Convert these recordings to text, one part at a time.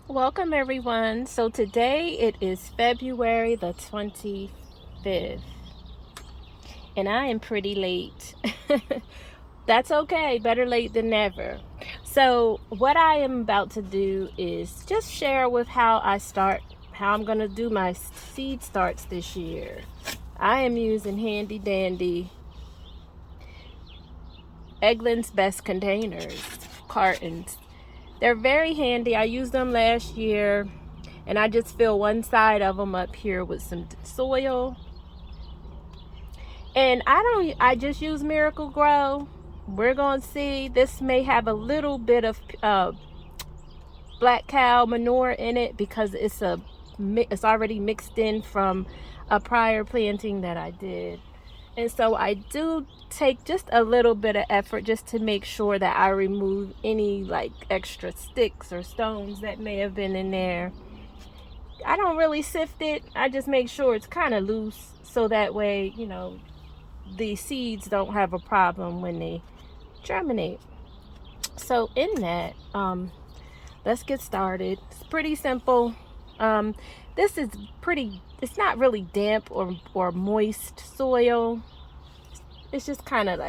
Welcome everyone. So today it is February the 25th and I am pretty late. That's okay, better late than never. So what I am about to do is just share with how I'm going to do my seed starts this year. I am using handy dandy Eggland's Best containers, cartons. They're very handy. I used them last year and I just fill one side of them up here with some soil. And I just use Miracle-Gro. We're going to see. This may have a little bit of black cow manure in it because it's already mixed in from a prior planting that I did. And so I do take just a little bit of effort just to make sure that I remove any like extra sticks or stones that may have been in there. I don't really sift it. I just make sure it's kind of loose so that way, the seeds don't have a problem when they germinate. So in that, let's get started. It's pretty simple. This is it's not really damp or moist soil. It's just kind of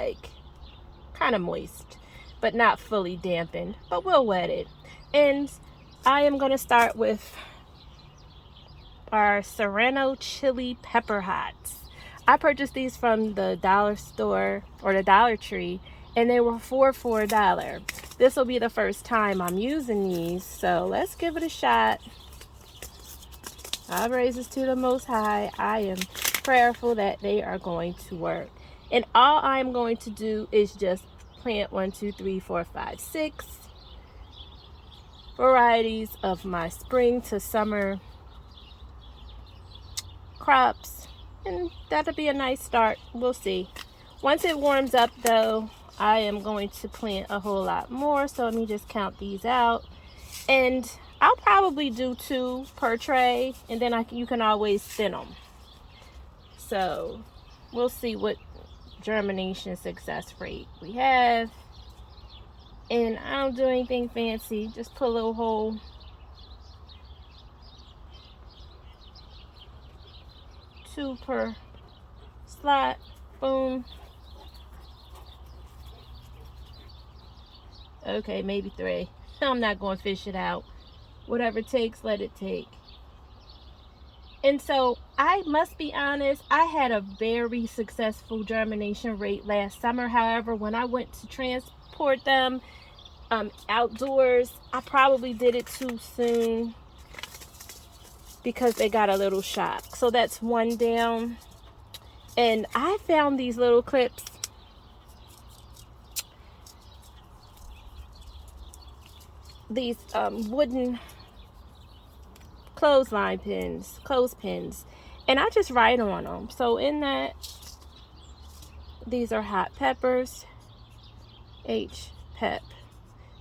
moist, but not fully dampened, but we'll wet it. And I am going to start with our Serrano chili pepper hots. I purchased these from the dollar store or the Dollar Tree, and they were for $4. This will be the first time I'm using these, so let's give it a shot. All praises to the Most High. I am prayerful that they are going to work. And all I'm going to do is just plant 1, 2, 3, 4, 5, 6 varieties of my spring to summer crops. And that'll be a nice start. We'll see. Once it warms up though, I am going to plant a whole lot more. So let me just count these out. And I'll probably do 2 per tray, and then you can always thin them. So we'll see what germination success rate we have. And I don't do anything fancy. Just put a little hole. Two per slot. Boom. Okay, maybe 3. I'm not going to fish it out. Whatever it takes, let it take. And so I must be honest, I had a very successful germination rate last summer. However, when I went to transport them outdoors, I probably did it too soon because they got a little shock. So that's one down. And I found these little clips. These wooden clothespins, and I just write on them. So in that, these are hot peppers, H pep,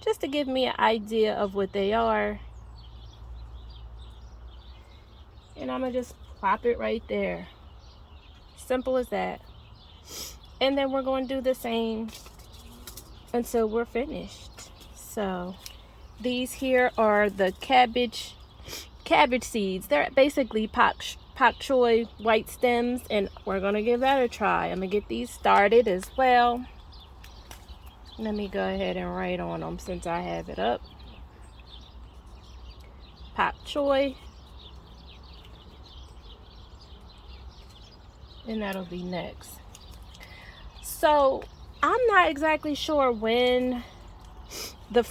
just to give me an idea of what they are. And I'm gonna just plop it right there. Simple as that. And then we're going to do the same until we're finished. So these here are the cabbage seeds. They're basically pak choi white stems, and we're gonna give that a try. I'm gonna get these started as well. Let me go ahead and write on them since I have it up. Pak choi, and that'll be next. So I'm not exactly sure when the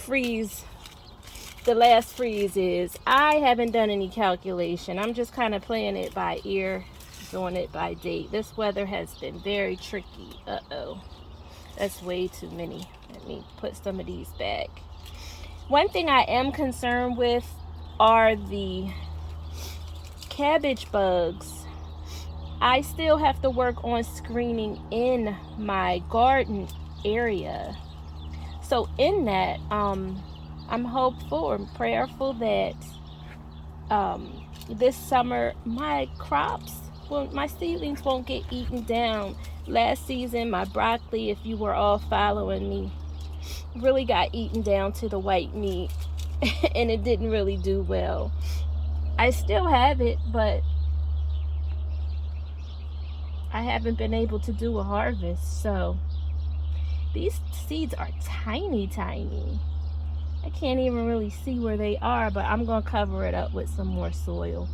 last freeze is. I haven't done any calculation. I'm just kind of playing it by ear, doing it by date. This weather has been very tricky. That's way too many. Let me put some of these back. One thing I am concerned with are the cabbage bugs. I still have to work on screening in my garden area. So in that, I'm hopeful and prayerful that this summer my seedlings won't get eaten down. Last season, my broccoli, if you were all following me, really got eaten down to the white meat. and it didn't really do well. I still have it, but I haven't been able to do a harvest. So these seeds are tiny, tiny. I can't even really see where they are, but I'm going to cover it up with some more soil.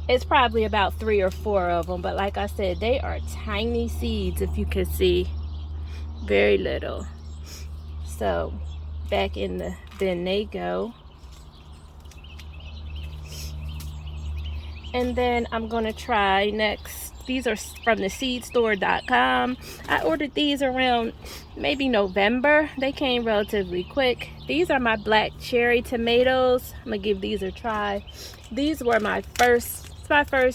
It's probably about 3 or 4 of them, but like I said, they are tiny seeds, if you can see. Very little. So back in the bin they go. And then I'm going to try next. These are from the seedstore.com. I ordered these around maybe November. They came relatively quick. These are my black cherry tomatoes. I'm going to give these a try. These were my first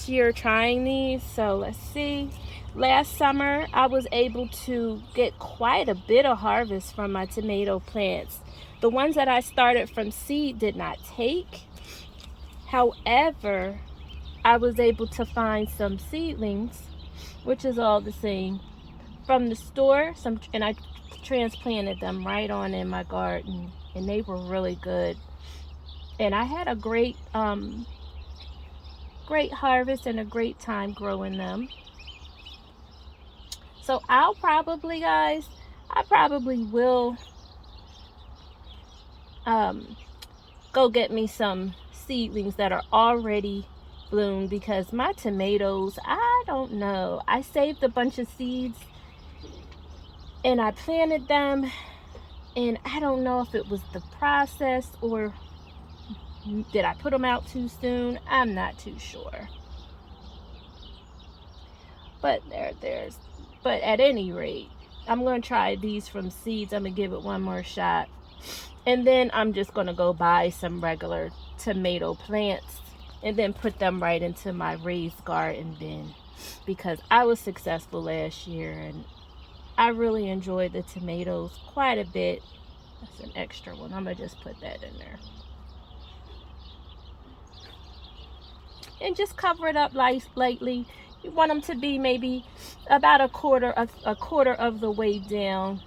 year trying these. So let's see. Last summer, I was able to get quite a bit of harvest from my tomato plants. The ones that I started from seed did not take. However, I was able to find some seedlings, which is all the same, from the store, and I transplanted them right on in my garden, and they were really good. And I had a great harvest and a great time growing them. So I probably will go get me some seedlings that are already bloomed, because my tomatoes, I don't know. I saved a bunch of seeds and I planted them, and I don't know if it was the process or did I put them out too soon. I'm not too sure. But but at any rate, I'm going to try these from seeds. I'm going to give it one more shot. And then I'm just going to go buy some regular tomato plants and then put them right into my raised garden bin, because I was successful last year and I really enjoyed the tomatoes quite a bit. That's an extra one. I'm going to just put that in there. And just cover it up lightly. You want them to be maybe about a quarter of the way down.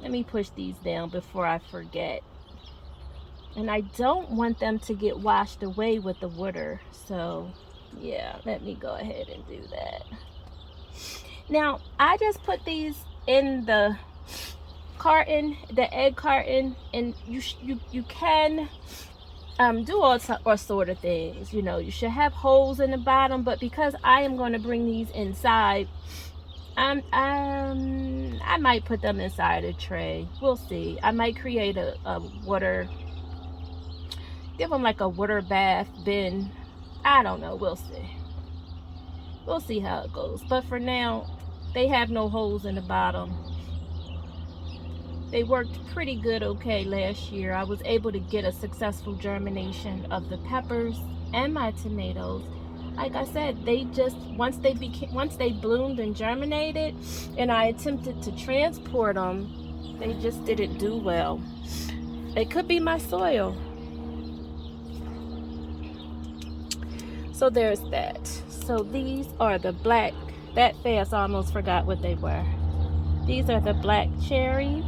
Let me push these down before I forget. And I don't want them to get washed away with the water. So yeah, let me go ahead and do that. Now I just put these in the carton, the egg carton, and you can do all sort of things. You know, you should have holes in the bottom, but because I am going to bring these inside, I might put them inside a tray. We'll see. I might create a water, give them like a water bath bin. I don't know. We'll see. We'll see how it goes. But for now, they have no holes in the bottom. They worked pretty good okay last year. I was able to get a successful germination of the peppers and my tomatoes. Like I said, they just, once they bloomed and germinated, and I attempted to transport them, they just didn't do well. It could be my soil. So there's that. So these are the black, that fast I almost forgot what they were. These are the black cherry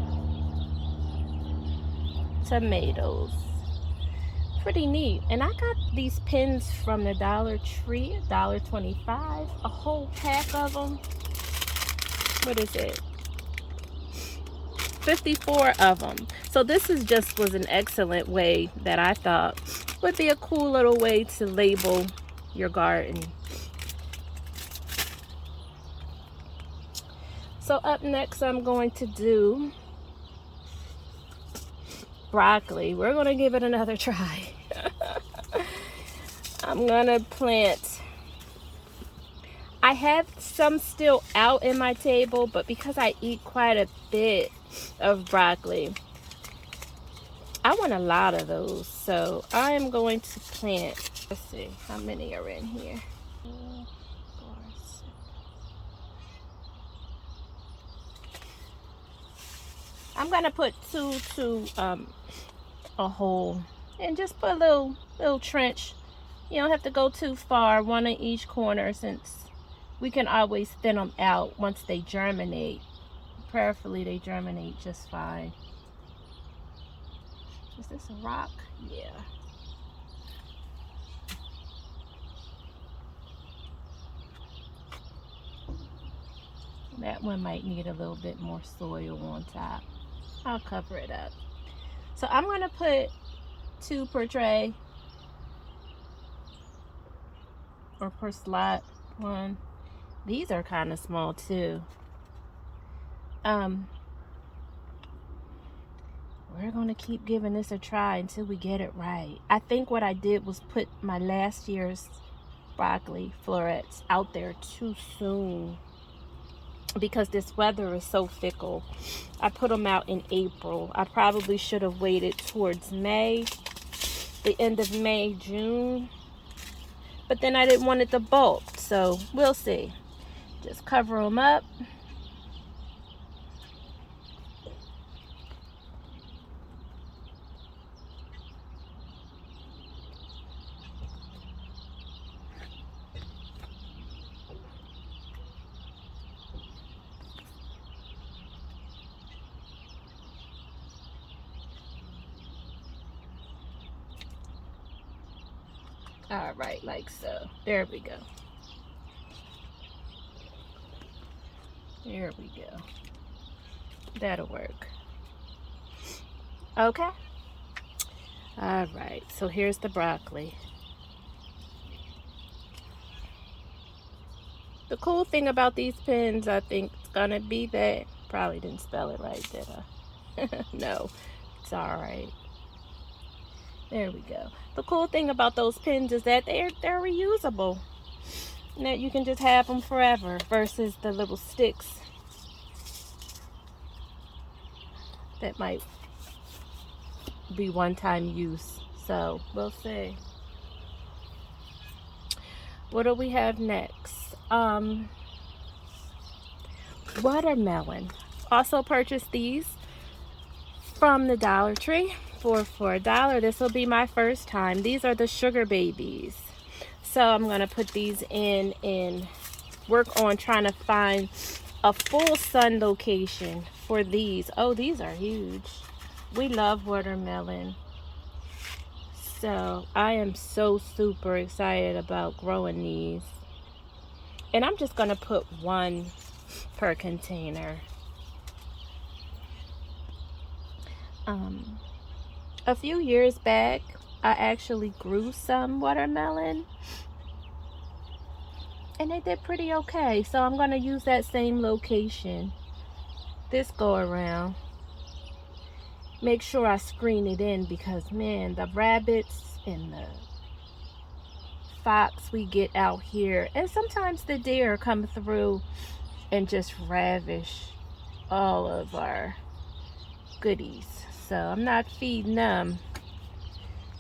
tomatoes. Pretty neat. And I got these pins from the Dollar Tree, $1.25, a whole pack of them. What is it? 54 of them. So this was an excellent way that I thought would be a cool little way to label your garden. So up next, I'm going to do broccoli. We're going to give it another try. I'm going to plant. I have some still out in my table, but because I eat quite a bit of broccoli, I want a lot of those. So I am going to plant. Let's see how many are in here. I'm gonna put two to a hole, and just put a little trench. You don't have to go too far, one in each corner, since we can always thin them out once they germinate. Prayerfully they germinate just fine. Is this a rock? Yeah. That one might need a little bit more soil on top. I'll cover it up. So I'm gonna put 2 per tray or per slot. 1. These are kind of small too. We're gonna keep giving this a try until we get it right. I think what I did was put my last year's broccoli florets out there too soon because this weather is so fickle. I put them out in April. I probably should have waited towards May, the end of May, June. But then I didn't want it to bulk, so we'll see. Just cover them up. All right, like so. There we go. There we go. That'll work. Okay. All right, so here's the broccoli. The cool thing about these pins, I think, is gonna be that, probably didn't spell it right, did I? No, it's all right. There we go. The cool thing about those pins is that they're reusable. And that you can just have them forever versus the little sticks that might be one-time use. So we'll see. What do we have next? Watermelon. Also purchased these from the Dollar Tree for $1. This will be my first time. These are the sugar babies. So I'm gonna put these in and work on trying to find a full sun location for these. Oh, these are huge. We love watermelon. So I am so super excited about growing these. And I'm just gonna put 1 per container. A few years back, I actually grew some watermelon and they did pretty okay. So I'm gonna use that same location this go around. Make sure I screen it in because, man, the rabbits and the fox we get out here, and sometimes the deer come through and just ravish all of our goodies. So I'm not feeding them.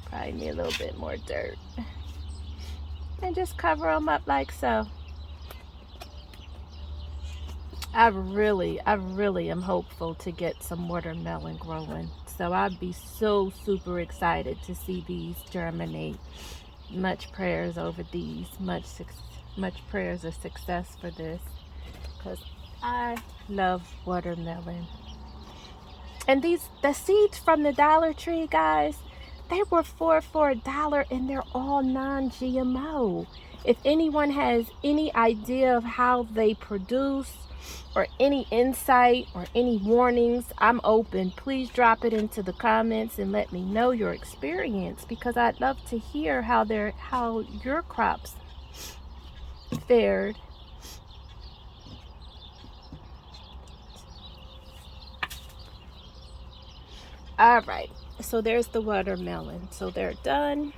Probably need a little bit more dirt. And just cover them up like so. I really am hopeful to get some watermelon growing. So I'd be so super excited to see these germinate. Much prayers over these. Much prayers of success for this. Because I love watermelon. And the seeds from the Dollar Tree, guys, they were for $1 and they're all non-GMO. If anyone has any idea of how they produce or any insight or any warnings, I'm open. Please drop it into the comments and let me know your experience because I'd love to hear how your crops fared. All right, so there's the watermelon. So they're done.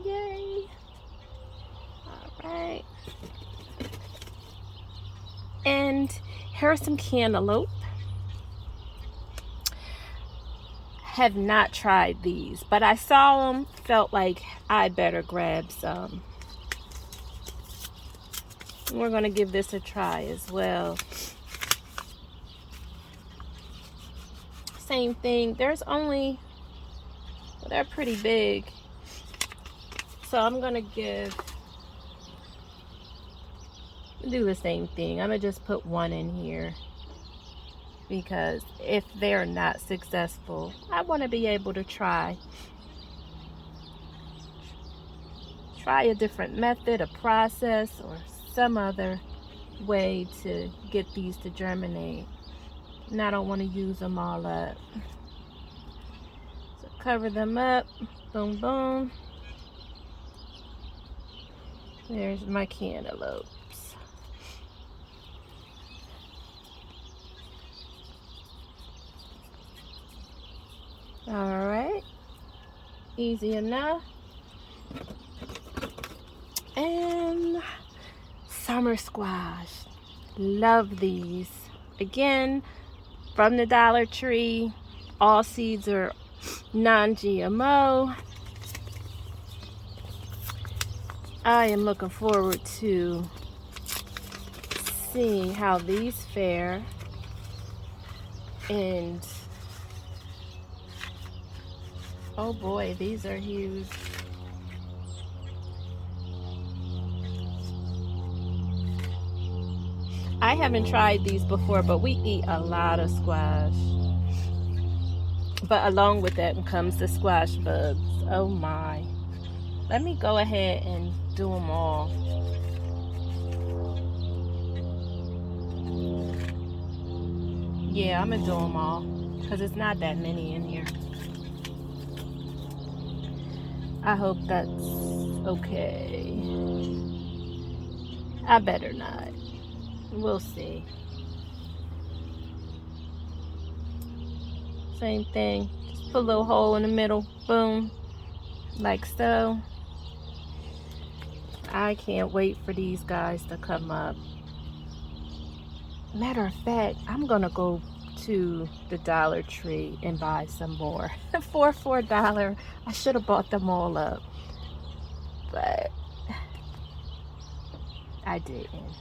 Yay. All right. And here's some cantaloupe. Have not tried these, but I saw them, felt like I better grab some. We're gonna give this a try as well. Same thing. There's only, well, they're pretty big. So I'm gonna give do the same thing. I'm gonna just put one in here because if they're not successful, I want to be able to try a different method, a process, or some other way to get these to germinate. And I don't want to use them all up. So cover them up. Boom, boom. There's my cantaloupes. All right, easy enough. And summer squash, love these. Again, from the Dollar Tree. All seeds are non-GMO. I am looking forward to seeing how these fare. And oh boy, these are huge. I haven't tried these before, but we eat a lot of squash. But along with that comes the squash bugs. Oh my. Let me go ahead and do them all. Yeah, I'm gonna do them all because it's not that many in here. I hope that's okay. I better not. We'll see. Same thing. Just put a little hole in the middle. Boom. Like so. I can't wait for these guys to come up. Matter of fact, I'm gonna go to the Dollar Tree and buy some more for $4. I should have bought them all up, but I didn't.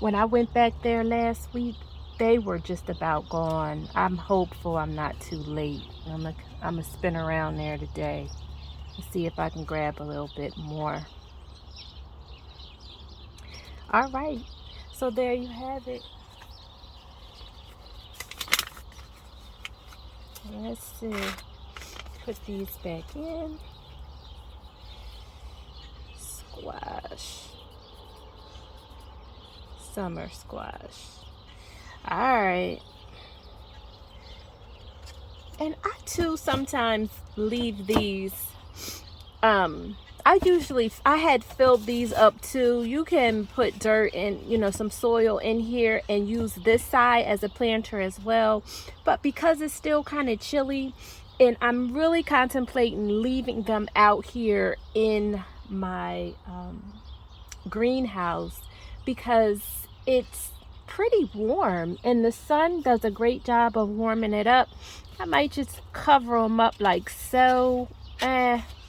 When I went back there last week, they were just about gone. I'm hopeful I'm not too late. I'm gonna spin around there today and see if I can grab a little bit more. All right, so there you have it. Let's see. Put these back in. Squash. Summer squash. All right. And I too sometimes leave these. I had filled these up too. You can put dirt and some soil in here and use this side as a planter as well. But because it's still kind of chilly, and I'm really contemplating leaving them out here in my greenhouse because it's pretty warm and the sun does a great job of warming it up. I might just cover them up like so.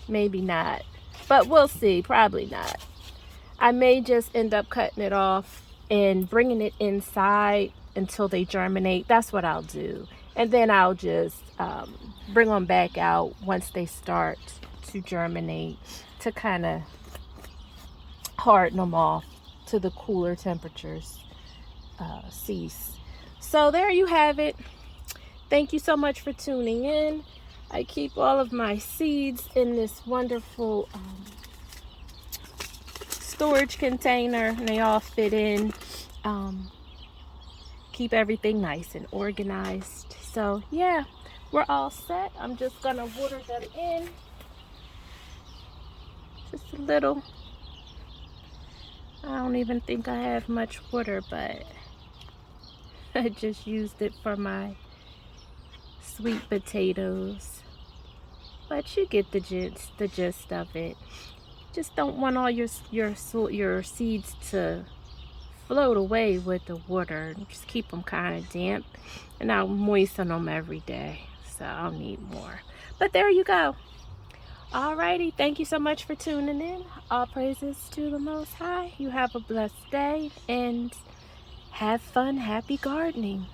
Maybe not, but we'll see. Probably not. I may just end up cutting it off and bringing it inside until they germinate. That's what I'll do, and then I'll just bring them back out once they start to germinate to kind of harden them off to the cooler temperatures cease. So there you have it. Thank you so much for tuning in. I keep all of my seeds in this wonderful storage container, and they all fit in. Keep everything nice and organized. So yeah, we're all set. I'm just gonna water them in. Just a little. I don't even think I have much water, but I just used it for my sweet potatoes. But you get the gist of it. Just don't want all your seeds to float away with the water. Just keep them kind of damp, and I'll moisten them every day, so I'll need more. But there you go. Alrighty, thank you so much for tuning in. All praises to the Most High. You have a blessed day and have fun. Happy gardening.